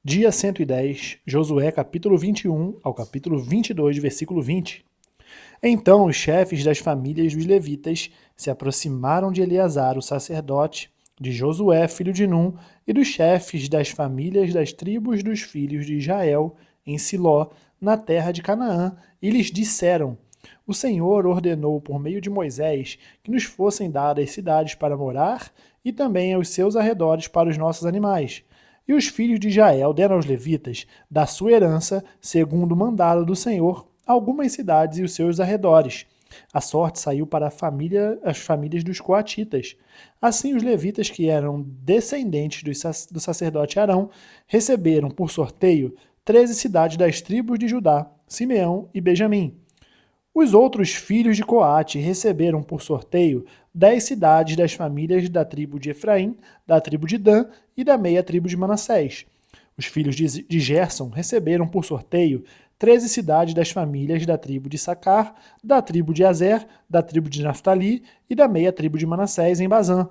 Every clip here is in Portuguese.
Dia 110, Josué capítulo 21 ao capítulo 22, versículo 20. Então os chefes das famílias dos levitas se aproximaram de Eleazar, o sacerdote, de Josué, filho de Num, e dos chefes das famílias das tribos dos filhos de Israel, em Siló, na terra de Canaã, e lhes disseram: O Senhor ordenou por meio de Moisés que nos fossem dadas cidades para morar e também aos seus arredores para os nossos animais. E os filhos de Israel deram aos levitas, da sua herança, segundo o mandado do Senhor, algumas cidades e os seus arredores. A sorte saiu para as famílias dos coatitas. Assim, os levitas, que eram descendentes do sacerdote Arão, receberam por sorteio 13 cidades das tribos de Judá, Simeão e Benjamim. Os outros filhos de Coate receberam por sorteio 10 cidades das famílias da tribo de Efraim, da tribo de Dan e da meia tribo de Manassés. Os filhos de Gerson receberam por sorteio 13 cidades das famílias da tribo de Sacar, da tribo de Azer, da tribo de Naftali e da meia tribo de Manassés em Bazã.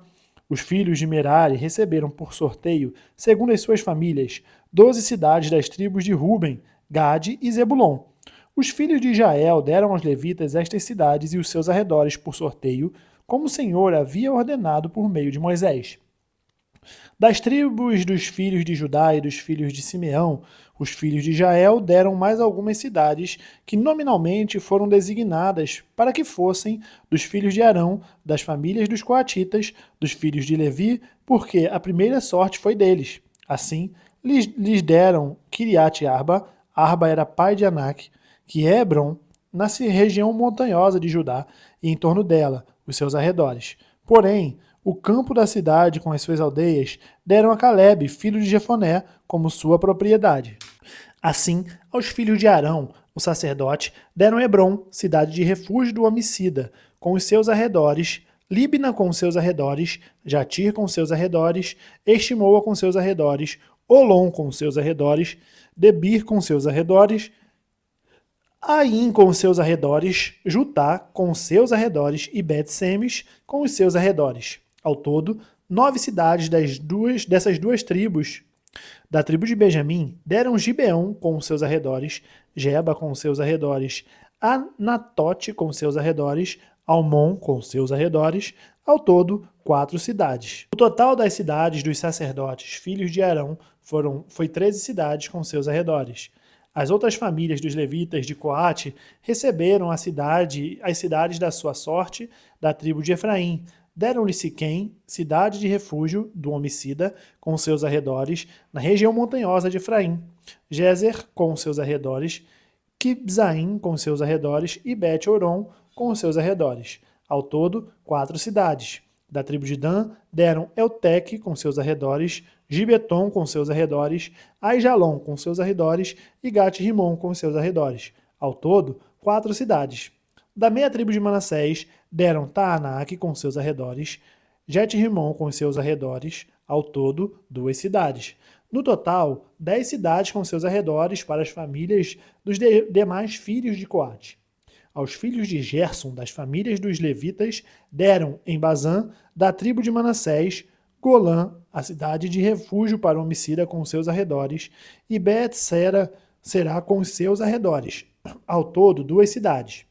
Os filhos de Merari receberam por sorteio, segundo as suas famílias, 12 cidades das tribos de Ruben, Gade e Zebulon. Os filhos de Israel deram aos levitas estas cidades e os seus arredores por sorteio, como o Senhor havia ordenado por meio de Moisés. Das tribos dos filhos de Judá e dos filhos de Simeão, os filhos de Israel deram mais algumas cidades que nominalmente foram designadas para que fossem dos filhos de Arão, das famílias dos coatitas, dos filhos de Levi, porque a primeira sorte foi deles. Assim, lhes deram Kiriat Arba. Arba era pai de Anak, que Hebron, na região montanhosa de Judá e em torno dela, os seus arredores. Porém, o campo da cidade com as suas aldeias deram a Calebe, filho de Jefoné, como sua propriedade. Assim, aos filhos de Arão, o sacerdote, deram Hebron, cidade de refúgio do homicida, com os seus arredores, Líbina com os seus arredores, Jatir com os seus arredores, Estimoa com os seus arredores, Olom com os seus arredores, Debir com os seus arredores, Aim com os seus arredores, Jutá com os seus arredores e Bet-Semes com os seus arredores. Ao todo, 9 cidades dessas duas tribos. Da tribo de Benjamim deram Gibeão com os seus arredores, Geba com os seus arredores, Anatote com os seus arredores, Almon com os seus arredores, ao todo 4 cidades. O total das cidades dos sacerdotes, filhos de Arão, foi 13 cidades com seus arredores. As outras famílias dos levitas de Coate receberam as cidades da sua sorte da tribo de Efraim. Deram-lhe Siquém, cidade de refúgio do homicida, com seus arredores, na região montanhosa de Efraim, Gézer com seus arredores, Kibzaim com seus arredores e Bet-Oron com seus arredores. Ao todo, 4 cidades. Da tribo de Dan, deram Elteque com seus arredores, Gibeton com seus arredores, Aijalon com seus arredores e Gat-Rimon com seus arredores. Ao todo, 4 cidades. Da meia tribo de Manassés, deram Taanac com seus arredores, Jet-Rimon com seus arredores, ao todo, 2 cidades. No total, 10 cidades com seus arredores para as famílias dos demais filhos de Coate. Aos filhos de Gerson, das famílias dos levitas, deram em Bazã, da tribo de Manassés, Golã, a cidade de refúgio para o homicida com seus arredores, e Bet-Sera será com seus arredores. Ao todo, 2 cidades.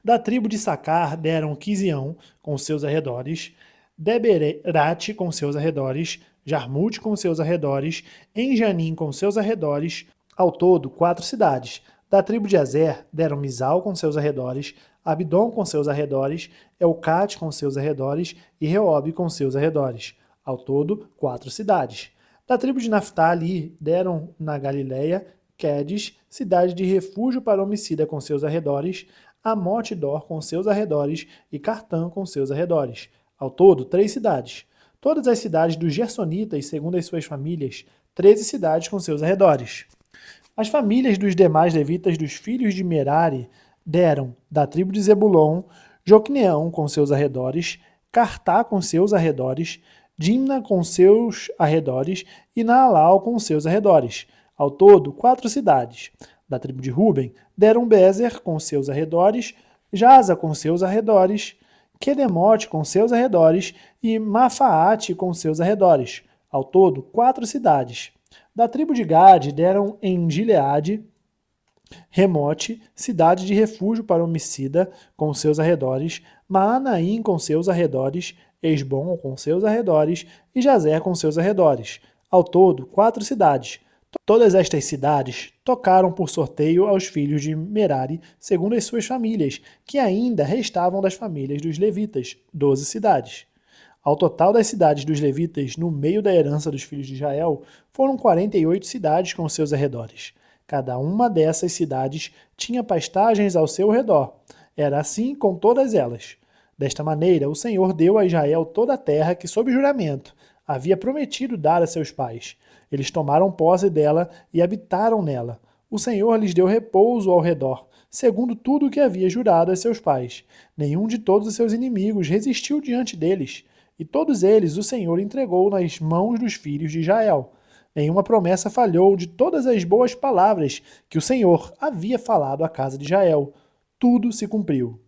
Da tribo de Sacar deram Quizião com seus arredores, Deberate com seus arredores, Jarmute com seus arredores, Enjanim com seus arredores, ao todo 4 cidades. Da tribo de Azer deram Misal com seus arredores, Abdom com seus arredores, Elcate com seus arredores e Reobe com seus arredores. Ao todo, 4 cidades. Da tribo de Naftali deram na Galileia Quedes, cidade de refúgio para homicida com seus arredores, Amote-Dor com seus arredores e Cartã com seus arredores. Ao todo, 3 cidades. Todas as cidades dos Gersonitas, segundo as suas famílias, 13 cidades com seus arredores. As famílias dos demais levitas dos filhos de Merari deram, da tribo de Zebulon, Joquneão com seus arredores, Cartá com seus arredores, Dimna com seus arredores e Naalau com seus arredores. Ao todo, 4 cidades. Da tribo de Ruben, deram Bezer com seus arredores, Jaza com seus arredores, Quedemote com seus arredores e Mafaate com seus arredores. Ao todo, 4 cidades. Da tribo de Gade deram em Gileade, Remote, cidade de refúgio para o homicida, com seus arredores, Maanaim com seus arredores, Esbom com seus arredores e Jazer com seus arredores. Ao todo, 4 cidades. Todas estas cidades tocaram por sorteio aos filhos de Merari, segundo as suas famílias, que ainda restavam das famílias dos levitas, 12 cidades. Ao total das cidades dos levitas, no meio da herança dos filhos de Israel, foram 48 cidades com seus arredores. Cada uma dessas cidades tinha pastagens ao seu redor. Era assim com todas elas. Desta maneira, o Senhor deu a Israel toda a terra que, sob juramento, havia prometido dar a seus pais. Eles tomaram posse dela e habitaram nela. O Senhor lhes deu repouso ao redor, segundo tudo o que havia jurado a seus pais. Nenhum de todos os seus inimigos resistiu diante deles. E todos eles o Senhor entregou nas mãos dos filhos de Israel. Nenhuma promessa falhou de todas as boas palavras que o Senhor havia falado à casa de Israel. Tudo se cumpriu.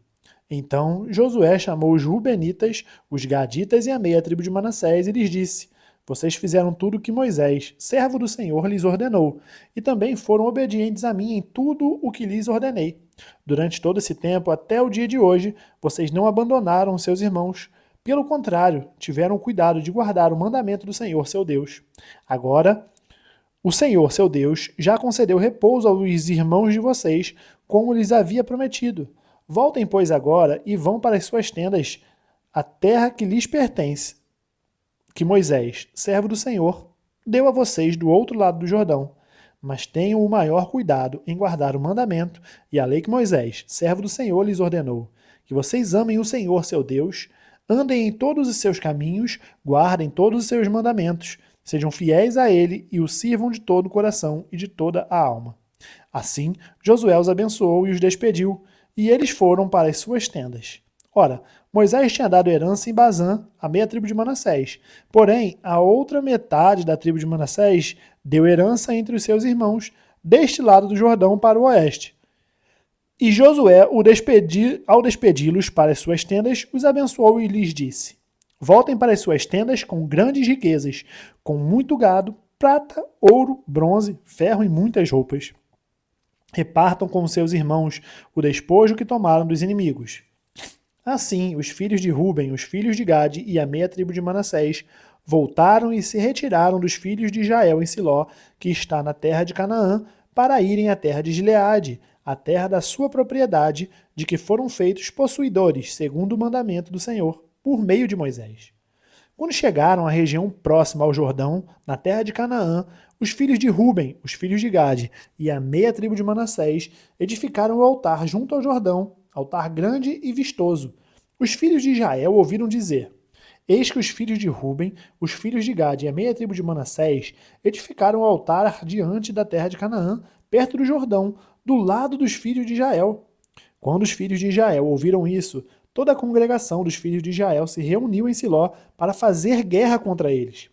Então Josué chamou os Rubenitas, os Gaditas e a meia tribo de Manassés e lhes disse: Vocês fizeram tudo o que Moisés, servo do Senhor, lhes ordenou, e também foram obedientes a mim em tudo o que lhes ordenei. Durante todo esse tempo, até o dia de hoje, vocês não abandonaram seus irmãos. Pelo contrário, tiveram cuidado de guardar o mandamento do Senhor, seu Deus. Agora, o Senhor, seu Deus, já concedeu repouso aos irmãos de vocês, como lhes havia prometido. Voltem, pois, agora e vão para as suas tendas, a terra que lhes pertence, que Moisés, servo do Senhor, deu a vocês do outro lado do Jordão. Mas tenham o maior cuidado em guardar o mandamento e a lei que Moisés, servo do Senhor, lhes ordenou. Que vocês amem o Senhor, seu Deus, andem em todos os seus caminhos, guardem todos os seus mandamentos, sejam fiéis a ele e o sirvam de todo o coração e de toda a alma. Assim, Josué os abençoou e os despediu, e eles foram para as suas tendas. Ora, Moisés tinha dado herança em Bazã, a meia tribo de Manassés. Porém, a outra metade da tribo de Manassés deu herança entre os seus irmãos, deste lado do Jordão para o oeste. E Josué, ao despedi-los para as suas tendas, os abençoou e lhes disse: Voltem para as suas tendas com grandes riquezas, com muito gado, prata, ouro, bronze, ferro e muitas roupas. Repartam com seus irmãos o despojo que tomaram dos inimigos. Assim, os filhos de Ruben, os filhos de Gade e a meia tribo de Manassés voltaram e se retiraram dos filhos de Israel em Siló, que está na terra de Canaã, para irem à terra de Gileade, a terra da sua propriedade, de que foram feitos possuidores, segundo o mandamento do Senhor, por meio de Moisés. Quando chegaram à região próxima ao Jordão, na terra de Canaã, os filhos de Ruben, os filhos de Gade e a meia tribo de Manassés edificaram o altar junto ao Jordão, altar grande e vistoso. Os filhos de Israel ouviram dizer: Eis que os filhos de Ruben, os filhos de Gade e a meia tribo de Manassés edificaram o altar diante da terra de Canaã, perto do Jordão, do lado dos filhos de Israel. Quando os filhos de Israel ouviram isso, toda a congregação dos filhos de Israel se reuniu em Siló para fazer guerra contra eles.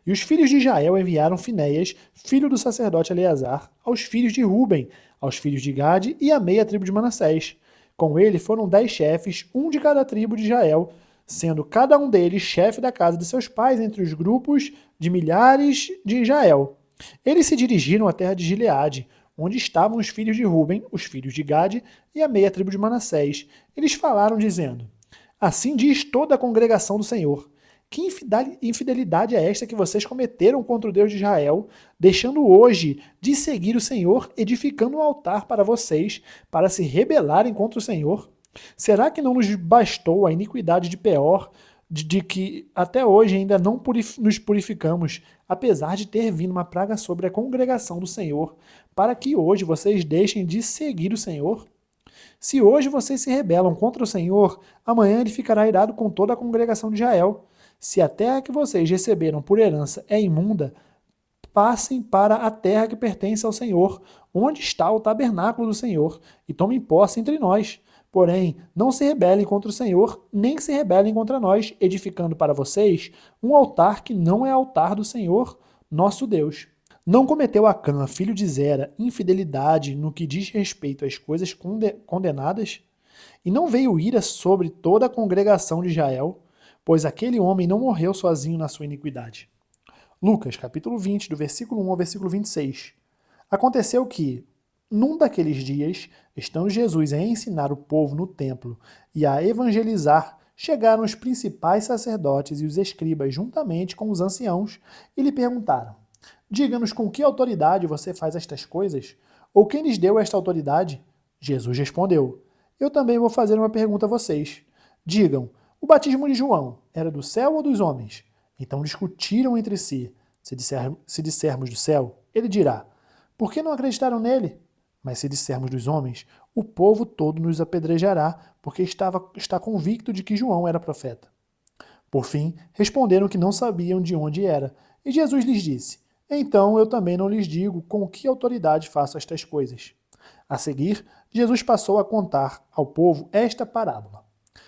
E os filhos de Israel enviaram Finéias, filho do sacerdote Eleazar, aos filhos de Ruben, aos filhos de Gade e à meia tribo de Manassés. Com ele foram 10 chefes, um de cada tribo de Israel, sendo cada um deles chefe da casa de seus pais entre os grupos de milhares de Israel. Eles se dirigiram à terra de Gileade, onde estavam os filhos de Ruben, os filhos de Gade e a meia tribo de Manassés. Eles falaram dizendo: Assim diz toda a congregação do Senhor: Que infidelidade é esta que vocês cometeram contra o Deus de Israel, deixando hoje de seguir o Senhor, edificando um altar para vocês, para se rebelarem contra o Senhor? Será que não nos bastou a iniquidade de Peor, de que até hoje ainda não nos purificamos, apesar de ter vindo uma praga sobre a congregação do Senhor, para que hoje vocês deixem de seguir o Senhor? Se hoje vocês se rebelam contra o Senhor, amanhã ele ficará irado com toda a congregação de Israel. Se a terra que vocês receberam por herança é imunda, passem para a terra que pertence ao Senhor, onde está o tabernáculo do Senhor, e tomem posse entre nós. Porém, não se rebelem contra o Senhor, nem se rebelem contra nós, edificando para vocês um altar que não é altar do Senhor, nosso Deus. Não cometeu Acã, filho de Zera, infidelidade no que diz respeito às coisas condenadas? E não veio ira sobre toda a congregação de Israel? Pois aquele homem não morreu sozinho na sua iniquidade. Lucas, capítulo 20, do versículo 1 ao versículo 26. Aconteceu que, num daqueles dias, estando Jesus a ensinar o povo no templo e a evangelizar, chegaram os principais sacerdotes e os escribas juntamente com os anciãos e lhe perguntaram: Diga-nos com que autoridade você faz estas coisas? Ou quem lhes deu esta autoridade? Jesus respondeu: Eu também vou fazer uma pergunta a vocês. Digam, o batismo de João era do céu ou dos homens? Então discutiram entre si. Se dissermos do céu, ele dirá: Por que não acreditaram nele? Mas se dissermos dos homens, o povo todo nos apedrejará, porque está convicto de que João era profeta. Por fim, responderam que não sabiam de onde era. E Jesus lhes disse: Então eu também não lhes digo com que autoridade faço estas coisas. A seguir, Jesus passou a contar ao povo esta parábola.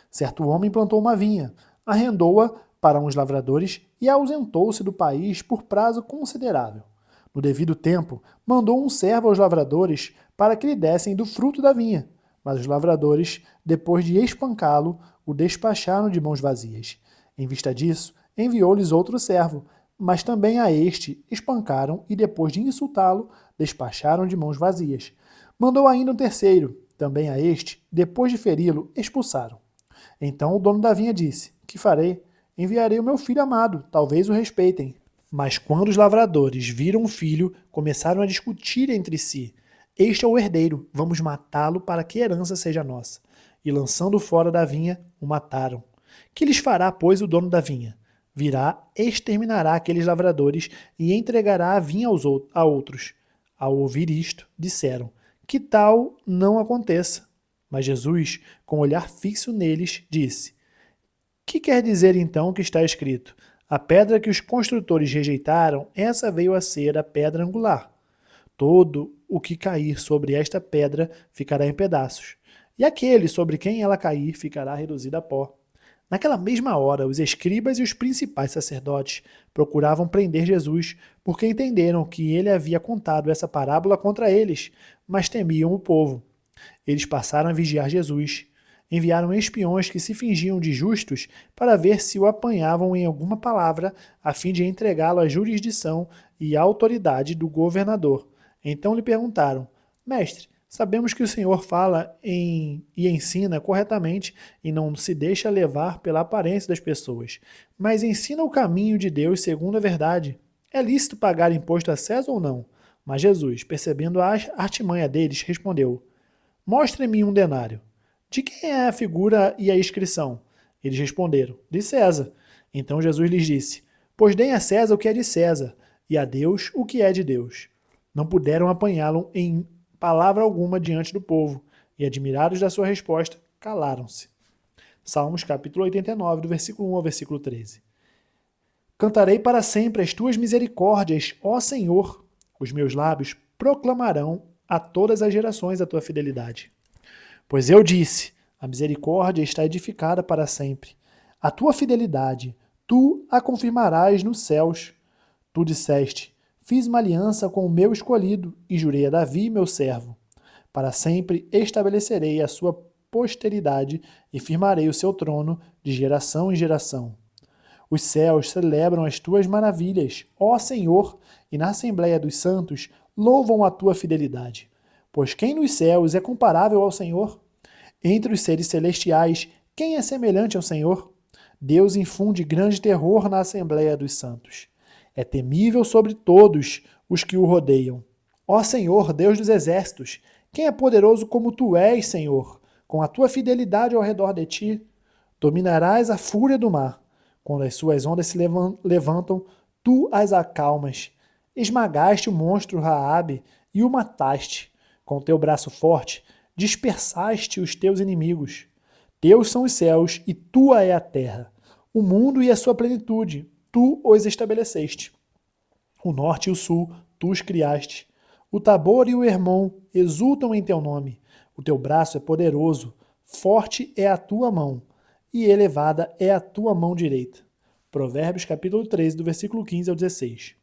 Certo homem plantou uma vinha, arrendou-a para uns lavradores e ausentou-se do país por prazo considerável. No devido tempo, mandou um servo aos lavradores para que lhe dessem do fruto da vinha. Mas os lavradores, depois de espancá-lo, o despacharam de mãos vazias. Em vista disso, enviou-lhes outro servo, mas também a este espancaram e, depois de insultá-lo, despacharam de mãos vazias. Mandou ainda um terceiro, também a este, depois de feri-lo, expulsaram. Então o dono da vinha disse: Que farei? Enviarei o meu filho amado, talvez o respeitem. Mas quando os lavradores viram o filho, começaram a discutir entre si. Este é o herdeiro, vamos matá-lo para que a herança seja nossa. E lançando-o fora da vinha, o mataram. Que lhes fará, pois, o dono da vinha? Virá, exterminará aqueles lavradores e entregará a vinha a outros. Ao ouvir isto, disseram: Que tal não aconteça? Mas Jesus, com o olhar fixo neles, disse: Que quer dizer então o que está escrito? A pedra que os construtores rejeitaram, essa veio a ser a pedra angular. Todo o que cair sobre esta pedra ficará em pedaços, e aquele sobre quem ela cair ficará reduzido a pó. Naquela mesma hora, os escribas e os principais sacerdotes procuravam prender Jesus, porque entenderam que ele havia contado essa parábola contra eles, mas temiam o povo. Eles passaram a vigiar Jesus. Enviaram espiões que se fingiam de justos para ver se o apanhavam em alguma palavra, a fim de entregá-lo à jurisdição e à autoridade do governador. Então lhe perguntaram: Mestre, sabemos que o Senhor fala e ensina corretamente e não se deixa levar pela aparência das pessoas, mas ensina o caminho de Deus segundo a verdade. É lícito pagar imposto a César ou não? Mas Jesus, percebendo a artimanha deles, respondeu: Mostre-me um denário. De quem é a figura e a inscrição? Eles responderam: De César. Então Jesus lhes disse: Pois deem a César o que é de César, e a Deus o que é de Deus. Não puderam apanhá-lo em palavra alguma diante do povo, e admirados da sua resposta, calaram-se. Salmos capítulo 89, do versículo 1 ao versículo 13. Cantarei para sempre as tuas misericórdias, ó Senhor. Os meus lábios proclamarão a todas as gerações a tua fidelidade. Pois eu disse: a misericórdia está edificada para sempre. A tua fidelidade, tu a confirmarás nos céus. Tu disseste: fiz uma aliança com o meu escolhido e jurei a Davi, meu servo. Para sempre estabelecerei a sua posteridade e firmarei o seu trono de geração em geração. Os céus celebram as tuas maravilhas, ó Senhor, e na Assembleia dos Santos louvam a tua fidelidade. Pois quem nos céus é comparável ao Senhor? Entre os seres celestiais, quem é semelhante ao Senhor? Deus infunde grande terror na Assembleia dos Santos. É temível sobre todos os que o rodeiam. Ó Senhor, Deus dos exércitos, quem é poderoso como tu és, Senhor? Com a tua fidelidade ao redor de ti, dominarás a fúria do mar. Quando as suas ondas se levantam, tu as acalmas. Esmagaste o monstro Raabe e o mataste. Com teu braço forte, dispersaste os teus inimigos. Teus são os céus e tua é a terra. O mundo e a sua plenitude, tu os estabeleceste. O norte e o sul, tu os criaste. O Tabor e o Hermon exultam em teu nome. O teu braço é poderoso, forte é a tua mão, e elevada é a tua mão direita. Provérbios capítulo 13, do versículo 15 ao 16.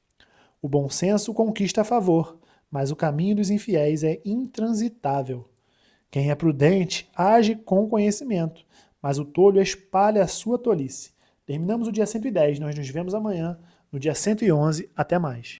O bom senso conquista a favor, mas o caminho dos infiéis é intransitável. Quem é prudente age com conhecimento, mas o tolho espalha a sua tolice. Terminamos o dia 110, nós nos vemos amanhã. no dia 111. Até mais.